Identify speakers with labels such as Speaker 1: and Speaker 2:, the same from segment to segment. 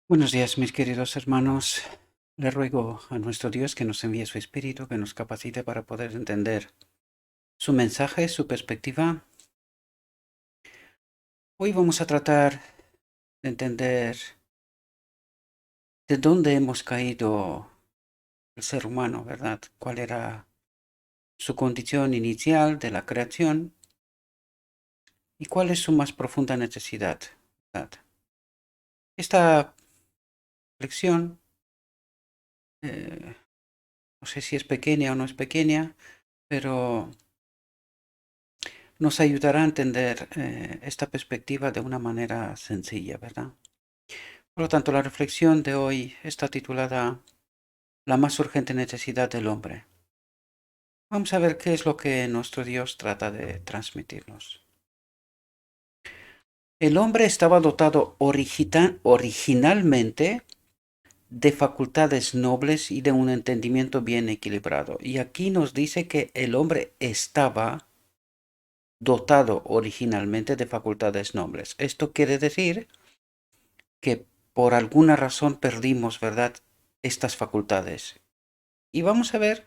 Speaker 1: Buenos días, mis queridos hermanos. Le ruego a nuestro Dios que nos envíe su Espíritu, que nos capacite para poder entender su mensaje, su perspectiva. Hoy vamos a tratar de entender de dónde hemos caído el ser humano, ¿verdad? ¿Cuál era su condición inicial de la creación y cuál es su más profunda necesidad, ¿verdad? Esta lección, eh, no sé si es pequeña o no es pequeña, pero nos ayudará a entender esta perspectiva de una manera sencilla, ¿verdad? Por lo tanto, la reflexión de hoy está titulada La más urgente necesidad del hombre. Vamos a ver qué es lo que nuestro Dios trata de transmitirnos. El hombre estaba dotado originalmente de facultades nobles y de un entendimiento bien equilibrado. Y aquí nos dice que el hombre estaba dotado originalmente de facultades nobles. Esto quiere decir que por alguna razón perdimos, ¿verdad?, estas facultades. Y vamos a ver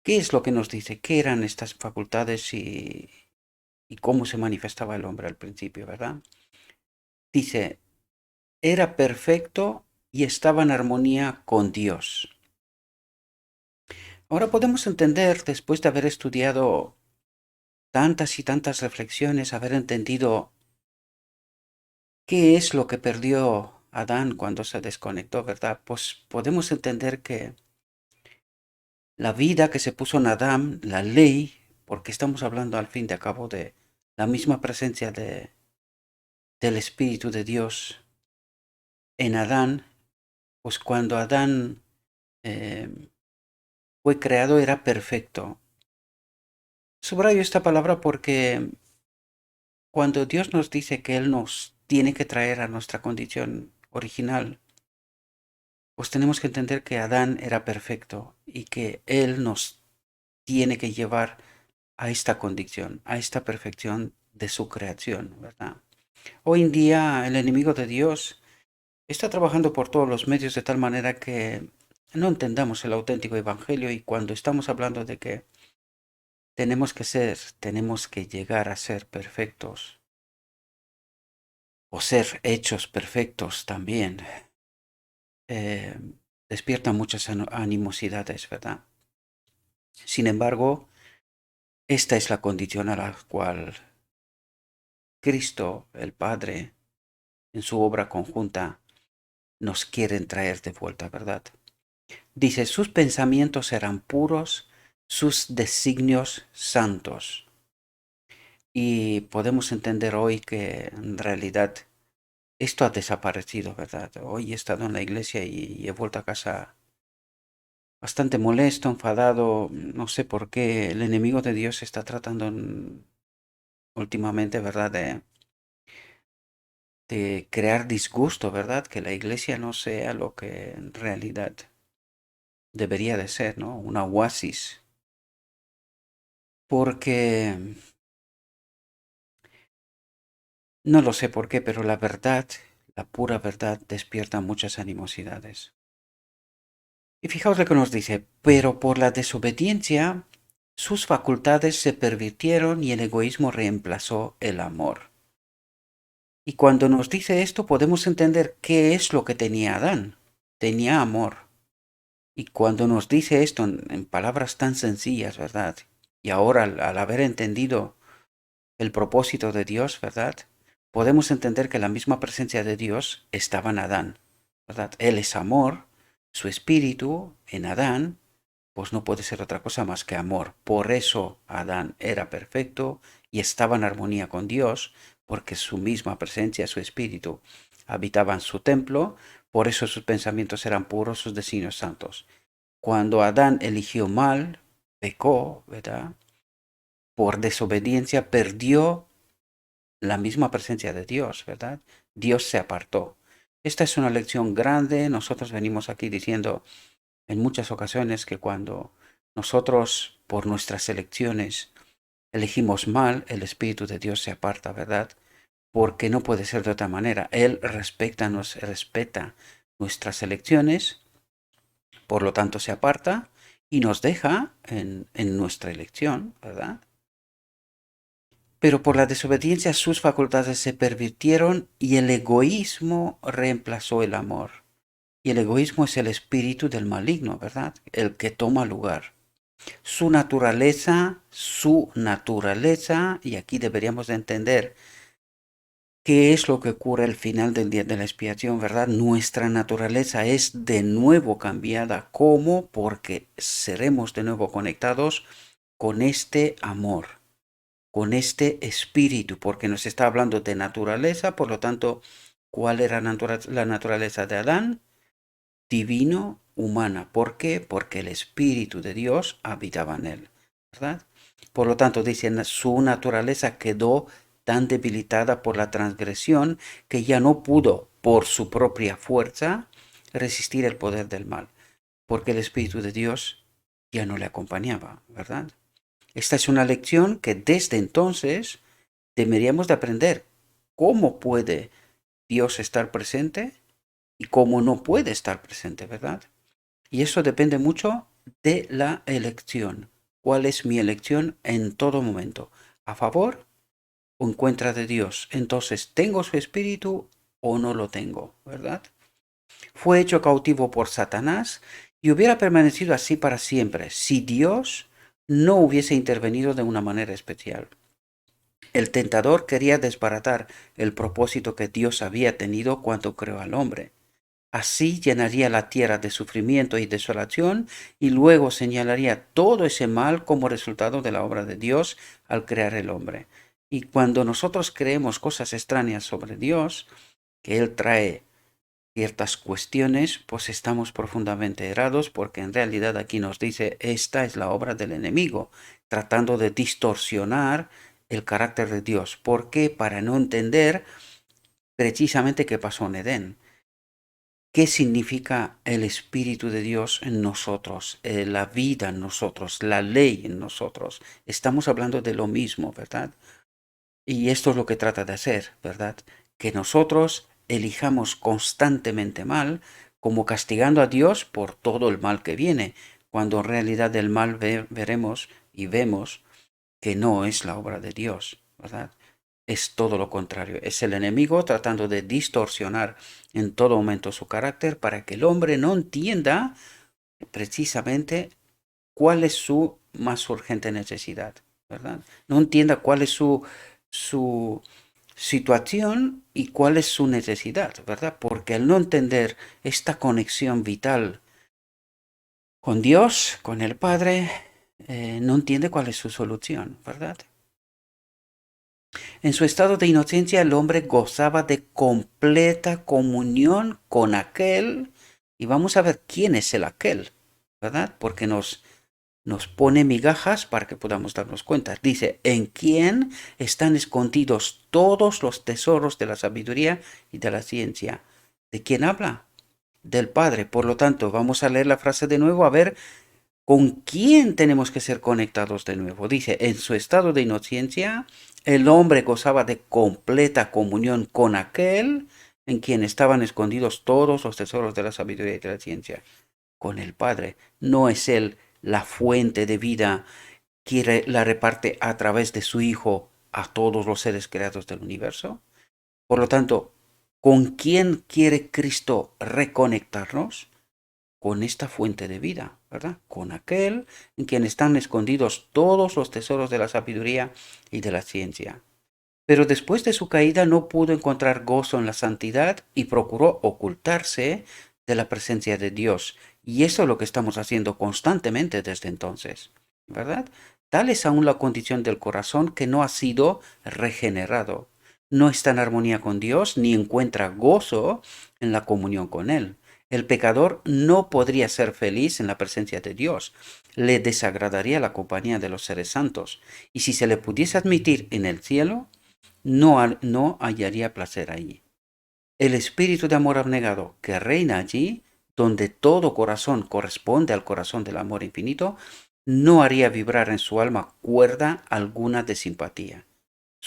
Speaker 1: qué es lo que nos dice, qué eran estas facultades y cómo se manifestaba el hombre al principio, ¿verdad? Dice, era perfecto y estaba en armonía con Dios. Ahora podemos entender, después de haber estudiado tantas y tantas reflexiones, haber entendido qué es lo que perdió Adán cuando se desconectó, ¿verdad? Pues podemos entender que la vida que se puso en Adán, la ley, porque estamos hablando al fin de cabo de la misma presencia del Espíritu de Dios en Adán, pues cuando Adán eh, fue creado era perfecto. Subrayo esta palabra porque cuando Dios nos dice que Él nos tiene que traer a nuestra condición original, pues tenemos que entender que Adán era perfecto y que Él nos tiene que llevar a esta condición, a esta perfección de su creación, ¿verdad? Hoy en día el enemigo de Dios está trabajando por todos los medios de tal manera que no entendamos el auténtico evangelio, y cuando estamos hablando de que tenemos que llegar a ser perfectos o ser hechos perfectos también, eh, despierta muchas animosidades, ¿verdad? Sin embargo, esta es la condición a la cual Cristo, el Padre, en su obra conjunta, nos quieren traer de vuelta, ¿verdad? Dice, sus pensamientos eran puros, sus designios santos. Y podemos entender hoy que en realidad esto ha desaparecido, ¿verdad? Hoy he estado en la iglesia y he vuelto a casa bastante molesto, enfadado. No sé por qué el enemigo de Dios está tratando últimamente, ¿verdad? De crear disgusto, ¿verdad? Que la iglesia no sea lo que en realidad debería de ser, ¿no? Una oasis. Porque no lo sé por qué, pero la verdad, la pura verdad, despierta muchas animosidades. Y fijaos lo que nos dice, pero por la desobediencia sus facultades se pervirtieron y el egoísmo reemplazó el amor. Y cuando nos dice esto podemos entender qué es lo que tenía Adán. Tenía amor. Y cuando nos dice esto en palabras tan sencillas, ¿verdad? Y ahora al haber entendido el propósito de Dios, ¿verdad? Podemos entender que la misma presencia de Dios estaba en Adán, ¿verdad? Él es amor, su espíritu en Adán, pues no puede ser otra cosa más que amor. Por eso Adán era perfecto y estaba en armonía con Dios, porque su misma presencia, su espíritu, habitaba en su templo, por eso sus pensamientos eran puros, sus designios santos. Cuando Adán eligió mal, pecó, ¿verdad? Por desobediencia perdió la misma presencia de Dios, ¿verdad? Dios se apartó. Esta es una lección grande. Nosotros venimos aquí diciendo en muchas ocasiones que cuando nosotros por nuestras elecciones elegimos mal, el Espíritu de Dios se aparta, ¿verdad? porque no puede ser de otra manera. Él respeta nuestras elecciones, por lo tanto se aparta y nos deja en nuestra elección, ¿verdad? Pero por la desobediencia sus facultades se pervirtieron y el egoísmo reemplazó el amor. Y el egoísmo es el espíritu del maligno, ¿verdad? El que toma lugar. Su naturaleza, y aquí deberíamos de entender qué es lo que ocurre al final del día de la expiación, ¿verdad? Nuestra naturaleza es de nuevo cambiada. ¿Cómo? Porque seremos de nuevo conectados con este amor, con este espíritu, porque nos está hablando de naturaleza, por lo tanto, ¿cuál era la naturaleza de Adán? Divino, humana. ¿Por qué? Porque el espíritu de Dios habitaba en él, ¿verdad? Por lo tanto, dicen, su naturaleza quedó tan debilitada por la transgresión que ya no pudo, por su propia fuerza, resistir el poder del mal, porque el espíritu de Dios ya no le acompañaba, ¿verdad? Esta es una lección que desde entonces deberíamos de aprender. ¿Cómo puede Dios estar presente y cómo no puede estar presente, verdad? Y eso depende mucho de la elección. ¿Cuál es mi elección en todo momento? ¿A favor o en contra de Dios? Entonces, ¿tengo su espíritu o no lo tengo, verdad? Fue hecho cautivo por Satanás y hubiera permanecido así para siempre si Dios no hubiese intervenido de una manera especial. El tentador quería desbaratar el propósito que Dios había tenido cuando creó al hombre. Así llenaría la tierra de sufrimiento y desolación y luego señalaría todo ese mal como resultado de la obra de Dios al crear el hombre. Y cuando nosotros creemos cosas extrañas sobre Dios, que Él trae ciertas cuestiones, pues estamos profundamente errados porque en realidad aquí nos dice, esta es la obra del enemigo, tratando de distorsionar el carácter de Dios. ¿Por qué? Para no entender precisamente qué pasó en Edén. ¿Qué significa el Espíritu de Dios en nosotros, la vida en nosotros, la ley en nosotros? Estamos hablando de lo mismo, ¿verdad? Y esto es lo que trata de hacer, ¿verdad? Que nosotros elijamos constantemente mal, como castigando a Dios por todo el mal que viene, cuando en realidad el mal veremos y vemos que no es la obra de Dios, ¿verdad? Es todo lo contrario. Es el enemigo tratando de distorsionar en todo momento su carácter para que el hombre no entienda precisamente cuál es su más urgente necesidad, ¿verdad? No entienda cuál es su situación y cuál es su necesidad, ¿verdad? Porque al no entender esta conexión vital con Dios, con el Padre, no entiende cuál es su solución, ¿verdad? En su estado de inocencia el hombre gozaba de completa comunión con aquel, y vamos a ver quién es el aquel, ¿verdad? Porque nos pone migajas para que podamos darnos cuenta. Dice, en quién están escondidos todos los tesoros de la sabiduría y de la ciencia. ¿De quién habla? Del Padre. Por lo tanto, vamos a leer la frase de nuevo a ver ¿con quién tenemos que ser conectados de nuevo? Dice, en su estado de inocencia, el hombre gozaba de completa comunión con aquel en quien estaban escondidos todos los tesoros de la sabiduría y de la ciencia, con el Padre. ¿No es Él la fuente de vida que la reparte a través de su Hijo a todos los seres creados del universo? Por lo tanto, ¿con quién quiere Cristo reconectarnos? Con esta fuente de vida, ¿verdad? Con aquel en quien están escondidos todos los tesoros de la sabiduría y de la ciencia. Pero después de su caída no pudo encontrar gozo en la santidad y procuró ocultarse de la presencia de Dios. Y eso es lo que estamos haciendo constantemente desde entonces, ¿verdad? Tal es aún la condición del corazón que no ha sido regenerado. No está en armonía con Dios ni encuentra gozo en la comunión con Él. El pecador no podría ser feliz en la presencia de Dios. Le desagradaría la compañía de los seres santos. Y si se le pudiese admitir en el cielo, no hallaría placer allí. El espíritu de amor abnegado que reina allí, donde todo corazón corresponde al corazón del amor infinito, no haría vibrar en su alma cuerda alguna de simpatía.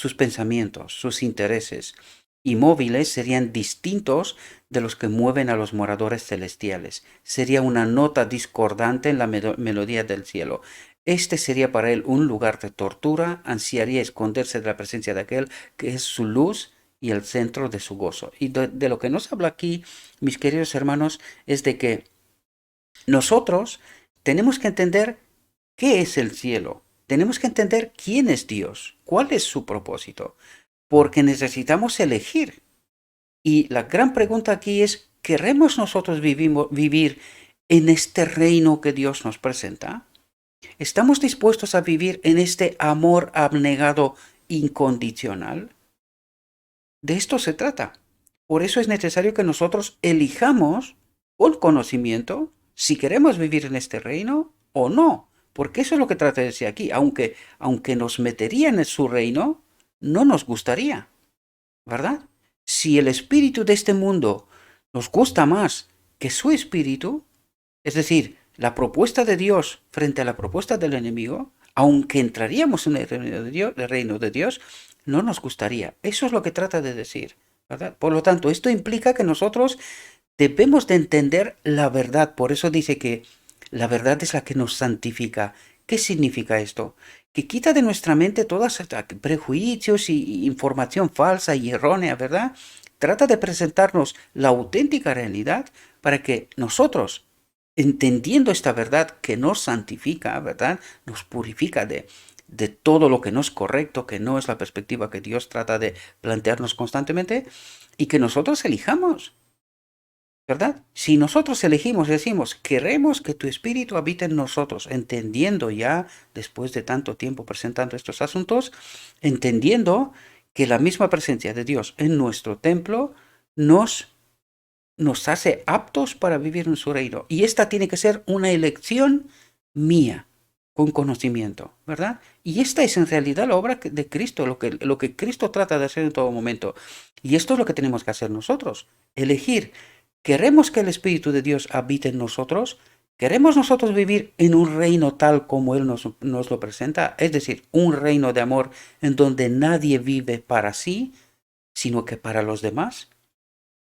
Speaker 1: sus pensamientos, sus intereses y móviles serían distintos de los que mueven a los moradores celestiales. Sería una nota discordante en la melodía del cielo. Este sería para él un lugar de tortura, ansiaría esconderse de la presencia de aquel que es su luz y el centro de su gozo. Y de lo que nos habla aquí, mis queridos hermanos, es de que nosotros tenemos que entender qué es el cielo. Tenemos que entender quién es Dios, cuál es su propósito, porque necesitamos elegir. Y la gran pregunta aquí es, ¿queremos nosotros vivir en este reino que Dios nos presenta? ¿Estamos dispuestos a vivir en este amor abnegado incondicional? De esto se trata. Por eso es necesario que nosotros elijamos con conocimiento si queremos vivir en este reino o no. Porque eso es lo que trata de decir aquí. Aunque nos metería en su reino, no nos gustaría, ¿verdad? Si el espíritu de este mundo nos gusta más que su espíritu, es decir, la propuesta de Dios frente a la propuesta del enemigo, aunque entraríamos en el reino de Dios, no nos gustaría. Eso es lo que trata de decir, ¿verdad? Por lo tanto, esto implica que nosotros debemos de entender la verdad. Por eso dice que la verdad es la que nos santifica. ¿Qué significa esto? Que quita de nuestra mente todos prejuicios y información falsa y errónea, ¿verdad? Trata de presentarnos la auténtica realidad para que nosotros, entendiendo esta verdad que nos santifica, ¿verdad? Nos purifica de todo lo que no es correcto, que no es la perspectiva que Dios trata de plantearnos constantemente, y que nosotros elijamos, ¿verdad? Si nosotros elegimos y decimos, queremos que tu espíritu habite en nosotros, entendiendo ya, después de tanto tiempo presentando estos asuntos, entendiendo que la misma presencia de Dios en nuestro templo nos hace aptos para vivir en su reino. Y esta tiene que ser una elección mía, con conocimiento, ¿verdad? Y esta es en realidad la obra de Cristo, lo que Cristo trata de hacer en todo momento. Y esto es lo que tenemos que hacer nosotros, elegir. ¿Queremos que el Espíritu de Dios habite en nosotros? ¿Queremos nosotros vivir en un reino tal como Él nos lo presenta? Es decir, un reino de amor en donde nadie vive para sí, sino que para los demás.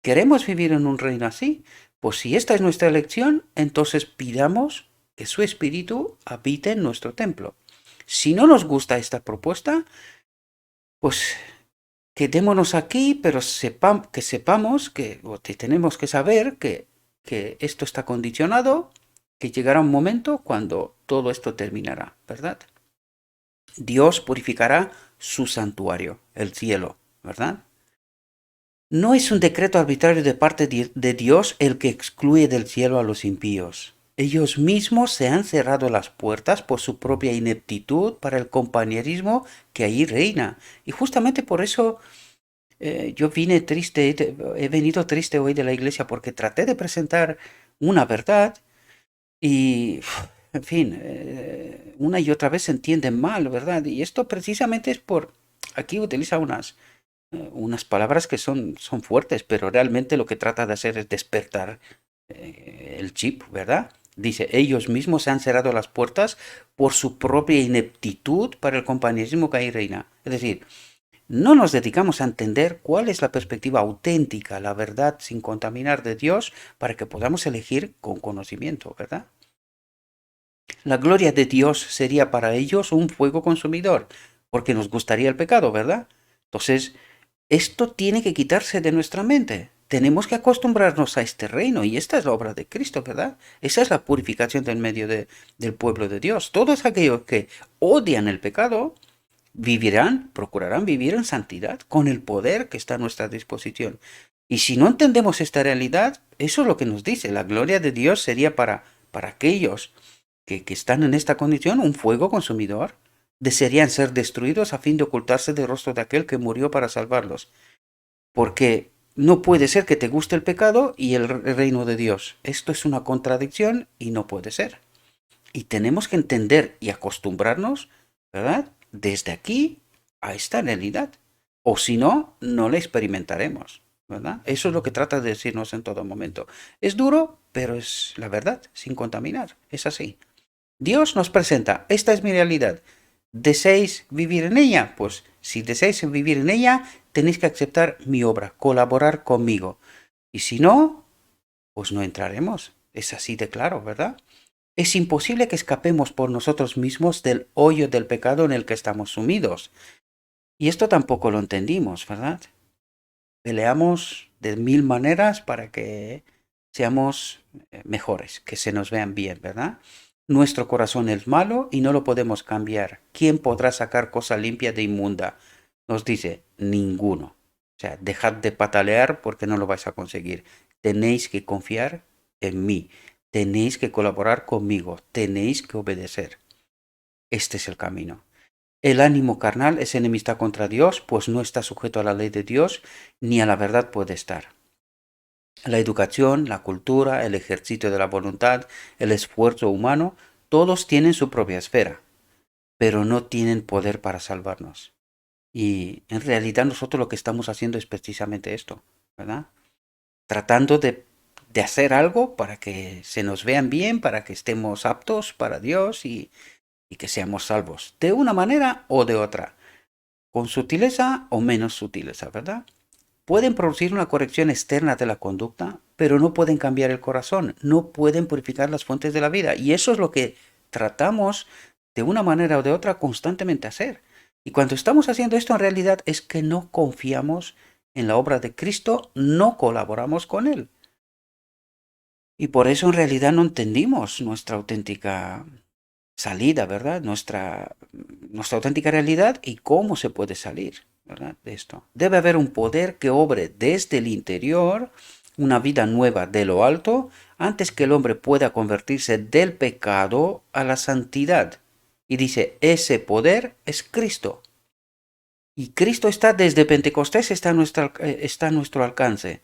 Speaker 1: ¿Queremos vivir en un reino así? Pues si esta es nuestra elección, entonces pidamos que su Espíritu habite en nuestro templo. Si no nos gusta esta propuesta, pues quedémonos aquí, pero sepamos que tenemos que saber que esto está condicionado, que llegará un momento cuando todo esto terminará, ¿verdad? Dios purificará su santuario, el cielo, ¿verdad? No es un decreto arbitrario de parte de Dios el que excluye del cielo a los impíos. Ellos mismos se han cerrado las puertas por su propia ineptitud para el compañerismo que allí reina. Y justamente por eso yo vine triste, he venido triste hoy de la iglesia porque traté de presentar una verdad y, en fin, una y otra vez se entiende mal, ¿verdad? Y esto precisamente es aquí utiliza unas palabras que son fuertes, pero realmente lo que trata de hacer es despertar el chip, ¿verdad? Dice, ellos mismos se han cerrado las puertas por su propia ineptitud para el compañerismo que ahí reina. Es decir, no nos dedicamos a entender cuál es la perspectiva auténtica, la verdad sin contaminar de Dios, para que podamos elegir con conocimiento, ¿verdad? La gloria de Dios sería para ellos un fuego consumidor, porque nos gustaría el pecado, ¿verdad? Entonces, esto tiene que quitarse de nuestra mente. Tenemos que acostumbrarnos a este reino y esta es la obra de Cristo, ¿verdad? Esa es la purificación del medio del pueblo de Dios. Todos aquellos que odian el pecado procurarán vivir en santidad con el poder que está a nuestra disposición. Y si no entendemos esta realidad, eso es lo que nos dice. La gloria de Dios sería para aquellos que están en esta condición un fuego consumidor. Desearían ser destruidos a fin de ocultarse del rostro de aquel que murió para salvarlos. Porque no puede ser que te guste el pecado y el reino de Dios. Esto es una contradicción y no puede ser. Y tenemos que entender y acostumbrarnos, ¿verdad? Desde aquí a esta realidad. O si no, no la experimentaremos, ¿verdad? Eso es lo que trata de decirnos en todo momento. Es duro, pero es la verdad, sin contaminar. Es así. Dios nos presenta, esta es mi realidad. ¿Deseáis vivir en ella? Pues si deseáis vivir en ella, tenéis que aceptar mi obra, colaborar conmigo. Y si no, pues no entraremos. Es así de claro, ¿verdad? Es imposible que escapemos por nosotros mismos del hoyo del pecado en el que estamos sumidos. Y esto tampoco lo entendimos, ¿verdad? Peleamos de mil maneras para que seamos mejores, que se nos vean bien, ¿verdad? Nuestro corazón es malo y no lo podemos cambiar. ¿Quién podrá sacar cosa limpia de inmunda? Nos dice, ninguno. O sea, dejad de patalear porque no lo vais a conseguir. Tenéis que confiar en mí. Tenéis que colaborar conmigo. Tenéis que obedecer. Este es el camino. El ánimo carnal es enemistad contra Dios, pues no está sujeto a la ley de Dios, ni a la verdad puede estar. La educación, la cultura, el ejercicio de la voluntad, el esfuerzo humano, todos tienen su propia esfera, pero no tienen poder para salvarnos. Y en realidad nosotros lo que estamos haciendo es precisamente esto, ¿verdad? Tratando de hacer algo para que se nos vean bien, para que estemos aptos para Dios y que seamos salvos, de una manera o de otra, con sutileza o menos sutileza, ¿verdad? Pueden producir una corrección externa de la conducta, pero no pueden cambiar el corazón, no pueden purificar las fuentes de la vida. Y eso es lo que tratamos de una manera o de otra constantemente hacer. Y cuando estamos haciendo esto en realidad es que no confiamos en la obra de Cristo, no colaboramos con Él. Y por eso en realidad no entendimos nuestra auténtica salida, ¿verdad? Nuestra auténtica realidad y cómo se puede salir, ¿verdad? De esto. Debe haber un poder que obre desde el interior, una vida nueva de lo alto, antes que el hombre pueda convertirse del pecado a la santidad. Y dice, ese poder es Cristo. Y Cristo está desde Pentecostés, está a nuestro alcance.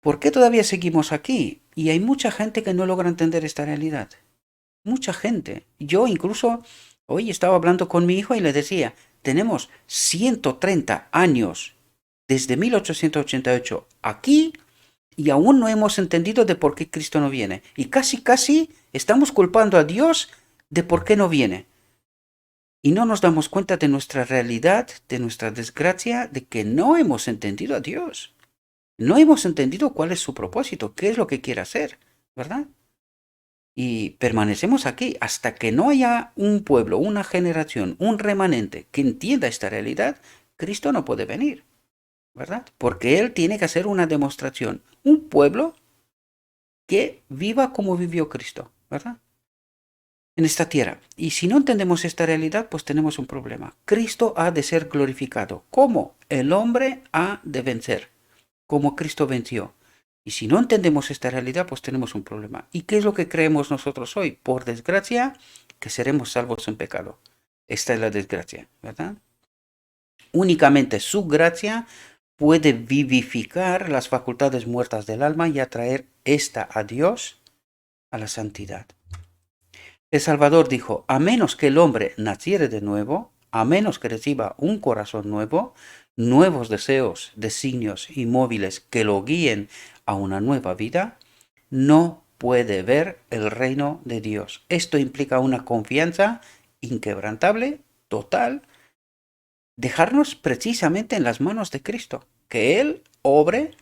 Speaker 1: ¿Por qué todavía seguimos aquí? Y hay mucha gente que no logra entender esta realidad. Mucha gente. Yo incluso hoy estaba hablando con mi hijo y le decía, tenemos 130 años desde 1888 aquí y aún no hemos entendido de por qué Cristo no viene. Y casi estamos culpando a Dios de por qué no viene. Y no nos damos cuenta de nuestra realidad, de nuestra desgracia, de que no hemos entendido a Dios. No hemos entendido cuál es su propósito, qué es lo que quiere hacer, ¿verdad? Y permanecemos aquí hasta que no haya un pueblo, una generación, un remanente que entienda esta realidad, Cristo no puede venir, ¿verdad? Porque Él tiene que hacer una demostración, un pueblo que viva como vivió Cristo, ¿verdad? En esta tierra. Y si no entendemos esta realidad, pues tenemos un problema. Cristo ha de ser glorificado. ¿Cómo? El hombre ha de vencer, como Cristo venció. Y si no entendemos esta realidad, pues tenemos un problema. ¿Y qué es lo que creemos nosotros hoy? Por desgracia, que seremos salvos en pecado. Esta es la desgracia, ¿verdad? Únicamente su gracia puede vivificar las facultades muertas del alma y atraer esta a Dios, a la santidad. El Salvador dijo, a menos que el hombre naciere de nuevo, a menos que reciba un corazón nuevo, nuevos deseos, designios y móviles que lo guíen a una nueva vida, no puede ver el reino de Dios. Esto implica una confianza inquebrantable, total, dejarnos precisamente en las manos de Cristo, que Él obre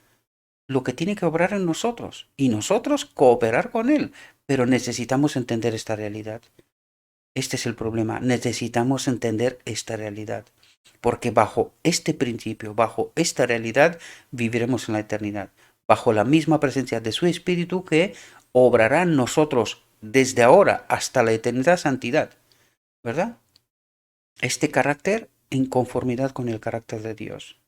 Speaker 1: lo que tiene que obrar en nosotros y nosotros cooperar con Él, pero necesitamos entender esta realidad. Este es el problema. Necesitamos entender esta realidad. Porque bajo este principio, bajo esta realidad, viviremos en la eternidad. Bajo la misma presencia de su Espíritu que obrará en nosotros desde ahora hasta la eternidad santidad. ¿Verdad? Este carácter en conformidad con el carácter de Dios.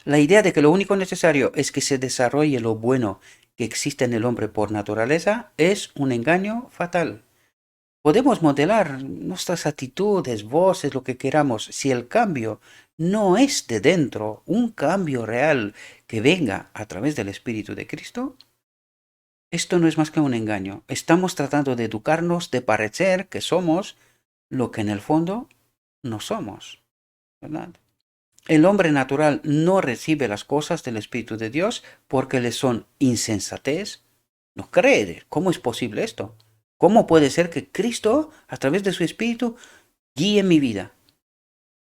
Speaker 1: La idea de que lo único necesario es que se desarrolle lo bueno que existe en el hombre por naturaleza es un engaño fatal. Podemos modelar nuestras actitudes, voces, lo que queramos, si el cambio no es de dentro, un cambio real que venga a través del Espíritu de Cristo. Esto no es más que un engaño. Estamos tratando de educarnos, de parecer que somos lo que en el fondo no somos, ¿verdad? El hombre natural no recibe las cosas del Espíritu de Dios porque le son insensatez. No cree. ¿Cómo es posible esto? ¿Cómo puede ser que Cristo, a través de su Espíritu, guíe mi vida.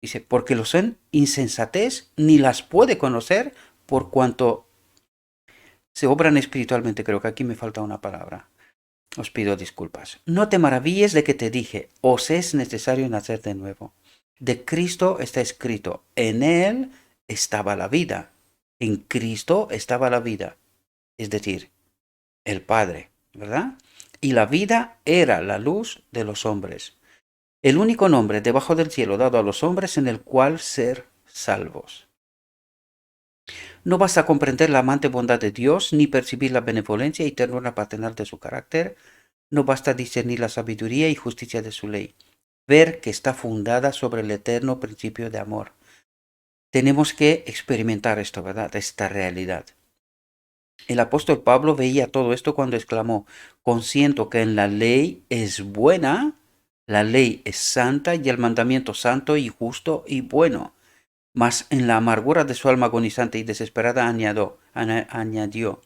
Speaker 1: Dice, porque lo son insensatez, ni las puede conocer por cuanto se obran espiritualmente. Creo que aquí me falta una palabra. Os pido disculpas. No te maravilles de que te dije, os es necesario nacer de nuevo. De Cristo está escrito, en Él estaba la vida. En Cristo estaba la vida. Es decir, el Padre, ¿verdad? Y la vida era la luz de los hombres. El único nombre debajo del cielo dado a los hombres en el cual ser salvos. No basta comprender la amante bondad de Dios, ni percibir la benevolencia y ternura paternal de su carácter. No basta discernir la sabiduría y justicia de su ley. Ver que está fundada sobre el eterno principio de amor. Tenemos que experimentar esto, ¿verdad? Esta realidad. El apóstol Pablo veía todo esto cuando exclamó, consiento que en la ley es buena, la ley es santa y el mandamiento santo y justo y bueno. Mas en la amargura de su alma agonizante y desesperada añadió,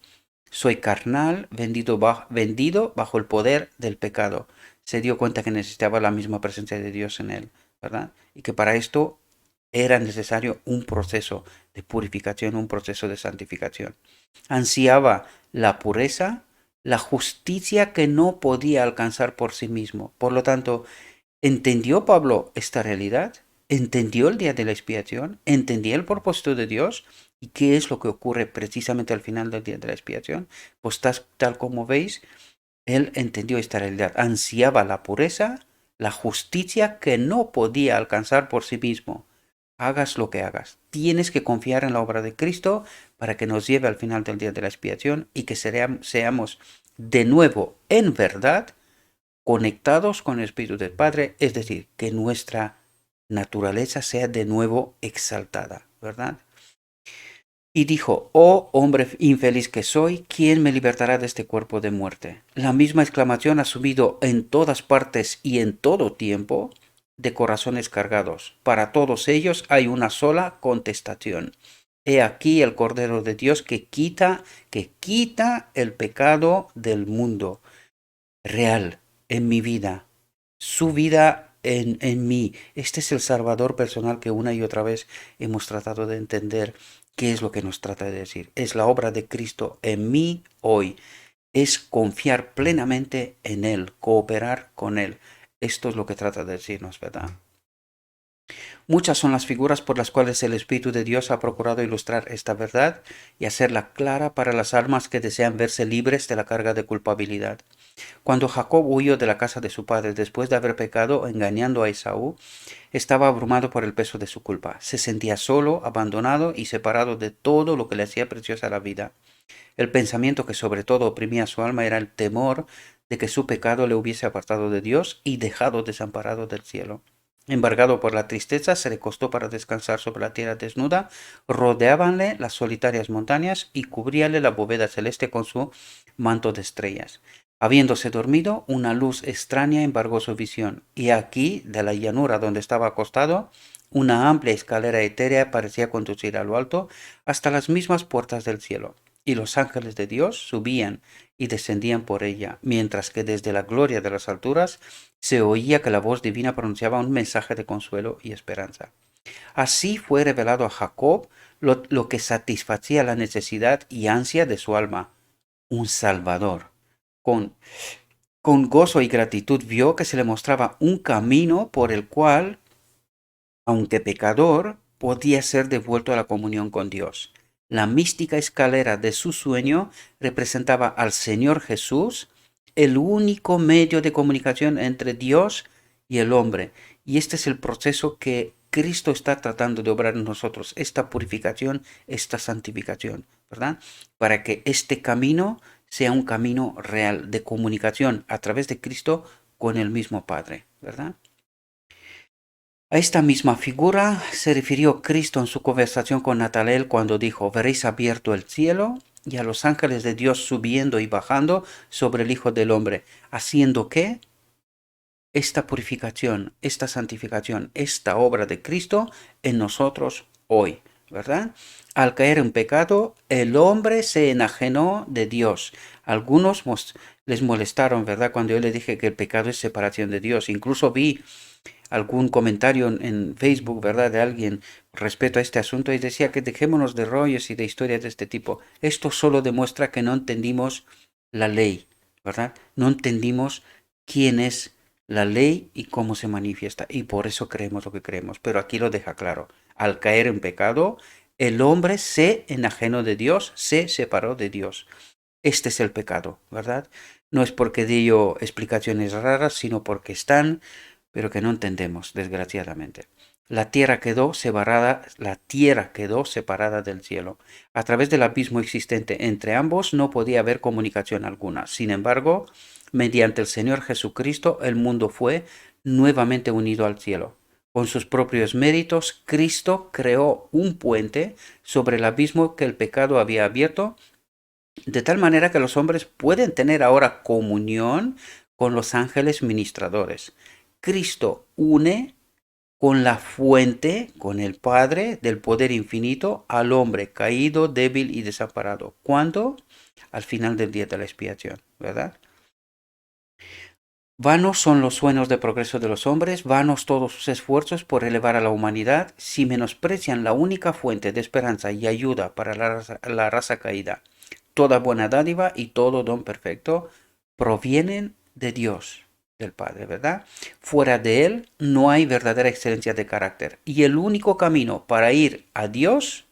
Speaker 1: soy carnal, vendido bajo el poder del pecado. Se dio cuenta que necesitaba la misma presencia de Dios en él, ¿verdad? Y que para esto era necesario un proceso de purificación, un proceso de santificación. Ansiaba la pureza, la justicia que no podía alcanzar por sí mismo. Por lo tanto, ¿entendió Pablo esta realidad? ¿Entendió el día de la expiación? ¿Entendía el propósito de Dios? ¿Y qué es lo que ocurre precisamente al final del día de la expiación? Pues tal como veis, él entendió esta realidad. Ansiaba la pureza, la justicia que no podía alcanzar por sí mismo. Hagas lo que hagas. Tienes que confiar en la obra de Cristo para que nos lleve al final del día de la expiación y que seamos de nuevo en verdad conectados con el Espíritu del Padre, es decir, que nuestra naturaleza sea de nuevo exaltada, ¿verdad? Y dijo, oh hombre infeliz que soy, ¿quién me libertará de este cuerpo de muerte? La misma exclamación ha subido en todas partes y en todo tiempo de corazones cargados. Para todos ellos hay una sola contestación. He aquí el Cordero de Dios que quita el pecado del mundo. Real, en mi vida, su vida en mí. Este es el Salvador personal que una y otra vez hemos tratado de entender qué es lo que nos trata de decir. Es la obra de Cristo en mí hoy. Es confiar plenamente en Él, cooperar con Él. Esto es lo que trata de decirnos, ¿verdad? Muchas son las figuras por las cuales el Espíritu de Dios ha procurado ilustrar esta verdad y hacerla clara para las almas que desean verse libres de la carga de culpabilidad. Cuando Jacob huyó de la casa de su padre después de haber pecado engañando a Esaú, estaba abrumado por el peso de su culpa. Se sentía solo, abandonado y separado de todo lo que le hacía preciosa la vida. El pensamiento que sobre todo oprimía su alma era el temor de que su pecado le hubiese apartado de Dios y dejado desamparado del cielo. Embargado por la tristeza, se recostó para descansar sobre la tierra desnuda, rodeábanle las solitarias montañas y cubríale la bóveda celeste con su manto de estrellas. Habiéndose dormido, una luz extraña embargó su visión, y aquí, de la llanura donde estaba acostado, una amplia escalera etérea parecía conducir a lo alto hasta las mismas puertas del cielo, y los ángeles de Dios subían y descendían por ella, mientras que desde la gloria de las alturas se oía que la voz divina pronunciaba un mensaje de consuelo y esperanza. Así fue revelado a Jacob lo que satisfacía la necesidad y ansia de su alma, un Salvador. Con, con gozo y gratitud vio que se le mostraba un camino por el cual, aunque pecador, podía ser devuelto a la comunión con Dios. La mística escalera de su sueño representaba al Señor Jesús, el único medio de comunicación entre Dios y el hombre. Y este es el proceso que Cristo está tratando de obrar en nosotros, esta purificación, esta santificación, ¿verdad? Para que este camino sea un camino real de comunicación a través de Cristo con el mismo Padre, ¿verdad? A esta misma figura se refirió Cristo en su conversación con Natanael cuando dijo, veréis abierto el cielo y a los ángeles de Dios subiendo y bajando sobre el Hijo del Hombre, haciendo que esta purificación, esta santificación, esta obra de Cristo en nosotros hoy, ¿verdad? Al caer en pecado, el hombre se enajenó de Dios. Algunos les molestaron, ¿verdad? Cuando yo les dije que el pecado es separación de Dios. Incluso vi algún comentario en Facebook, ¿verdad? De alguien respecto a este asunto y decía que dejémonos de rollos y de historias de este tipo. Esto solo demuestra que no entendimos la ley, ¿verdad? No entendimos quién es la ley y cómo se manifiesta. Y por eso creemos lo que creemos. Pero aquí lo deja claro. Al caer en pecado, el hombre se enajenó de Dios, se separó de Dios. Este es el pecado, ¿verdad? No es porque di yo explicaciones raras, sino porque están, pero que no entendemos, desgraciadamente. La tierra quedó separada del cielo. A través del abismo existente entre ambos no podía haber comunicación alguna. Sin embargo, mediante el Señor Jesucristo, el mundo fue nuevamente unido al cielo. Con sus propios méritos, Cristo creó un puente sobre el abismo que el pecado había abierto, de tal manera que los hombres pueden tener ahora comunión con los ángeles ministradores. Cristo une con la fuente, con el Padre del poder infinito, al hombre caído, débil y desamparado. ¿Cuándo? Al final del día de la expiación, ¿verdad? Vanos son los sueños de progreso de los hombres, vanos todos sus esfuerzos por elevar a la humanidad, si menosprecian la única fuente de esperanza y ayuda para la raza caída. Toda buena dádiva y todo don perfecto provienen de Dios, del Padre, ¿verdad? Fuera de Él no hay verdadera excelencia de carácter. Y el único camino para ir a Dios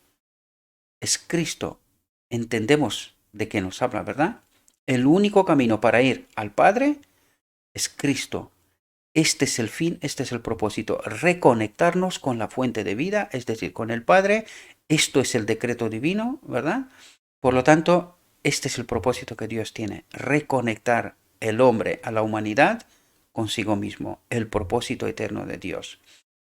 Speaker 1: es Cristo. Entendemos de qué nos habla, ¿verdad? El único camino para ir al Padre es Cristo. Este es el fin, este es el propósito, reconectarnos con la fuente de vida, es decir, con el Padre. Esto es el decreto divino, ¿verdad? Por lo tanto, este es el propósito que Dios tiene, reconectar el hombre a la humanidad consigo mismo, el propósito eterno de Dios.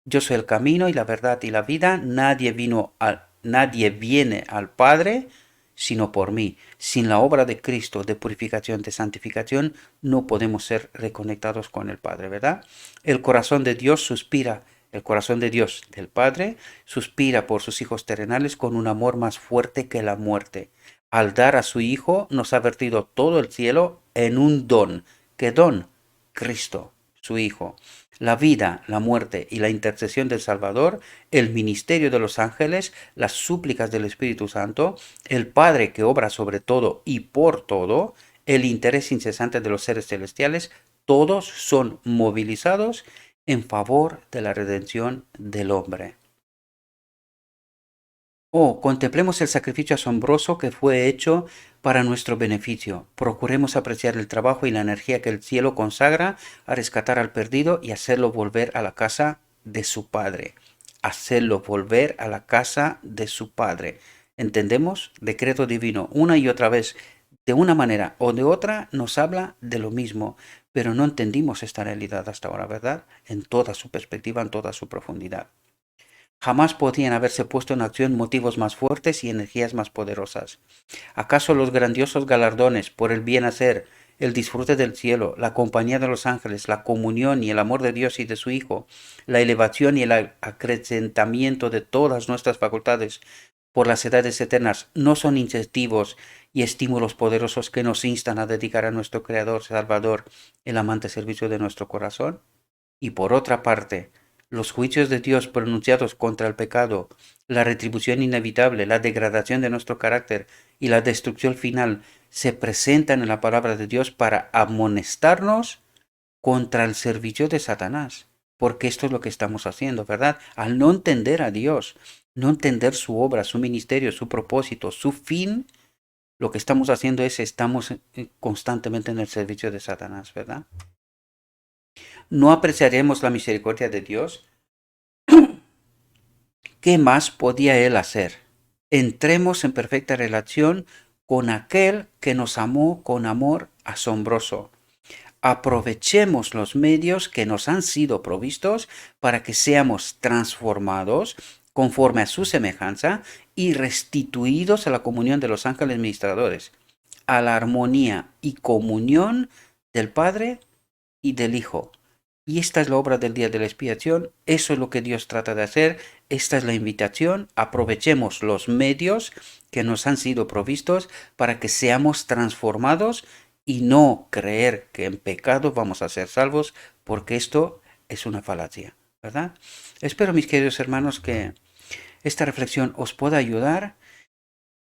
Speaker 1: Yo soy el camino y la verdad y la vida, nadie viene al Padre sino por mí. Sin la obra de Cristo de purificación, de santificación, no podemos ser reconectados con el Padre, ¿verdad? El corazón de Dios suspira, el corazón de Dios, del Padre, suspira por sus hijos terrenales con un amor más fuerte que la muerte. Al dar a su Hijo, nos ha vertido todo el cielo en un don. ¿Qué don? Cristo, su Hijo. La vida, la muerte y la intercesión del Salvador, el ministerio de los ángeles, las súplicas del Espíritu Santo, el Padre que obra sobre todo y por todo, el interés incesante de los seres celestiales, todos son movilizados en favor de la redención del hombre. Oh, contemplemos el sacrificio asombroso que fue hecho para nuestro beneficio. Procuremos apreciar el trabajo y la energía que el cielo consagra a rescatar al perdido y hacerlo volver a la casa de su Padre. Hacerlo volver a la casa de su Padre. ¿Entendemos? Decreto divino. Una y otra vez, de una manera o de otra, nos habla de lo mismo, pero no entendimos esta realidad hasta ahora, ¿verdad? En toda su perspectiva, en toda su profundidad. Jamás podían haberse puesto en acción motivos más fuertes y energías más poderosas. ¿Acaso los grandiosos galardones por el bien hacer, el disfrute del cielo, la compañía de los ángeles, la comunión y el amor de Dios y de su Hijo, la elevación y el acrecentamiento de todas nuestras facultades por las edades eternas, no son incentivos y estímulos poderosos que nos instan a dedicar a nuestro Creador Salvador el amante servicio de nuestro corazón? Y por otra parte, los juicios de Dios pronunciados contra el pecado, la retribución inevitable, la degradación de nuestro carácter y la destrucción final se presentan en la palabra de Dios para amonestarnos contra el servicio de Satanás. Porque esto es lo que estamos haciendo, ¿verdad? Al no entender a Dios, no entender su obra, su ministerio, su propósito, su fin, lo que estamos haciendo es estamos constantemente en el servicio de Satanás, ¿verdad? No apreciaremos la misericordia de Dios. ¿Qué más podía Él hacer? Entremos en perfecta relación con aquel que nos amó con amor asombroso. Aprovechemos los medios que nos han sido provistos para que seamos transformados conforme a su semejanza y restituidos a la comunión de los ángeles ministradores, a la armonía y comunión del Padre y del Hijo. Y esta es la obra del día de la expiación, eso es lo que Dios trata de hacer, esta es la invitación, aprovechemos los medios que nos han sido provistos para que seamos transformados y no creer que en pecado vamos a ser salvos, porque esto es una falacia, ¿verdad? Espero, mis queridos hermanos, que esta reflexión os pueda ayudar.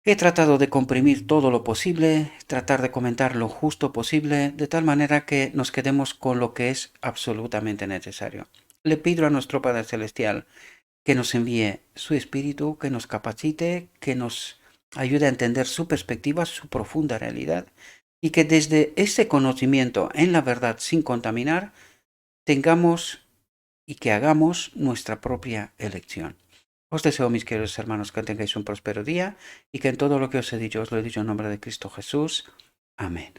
Speaker 1: He tratado de comprimir todo lo posible, tratar de comentar lo justo posible, de tal manera que nos quedemos con lo que es absolutamente necesario. Le pido a nuestro Padre Celestial que nos envíe su Espíritu, que nos capacite, que nos ayude a entender su perspectiva, su profunda realidad, y que desde ese conocimiento en la verdad sin contaminar, tengamos y que hagamos nuestra propia elección. Os deseo, mis queridos hermanos, que tengáis un próspero día y que en todo lo que os he dicho, os lo he dicho en nombre de Cristo Jesús. Amén.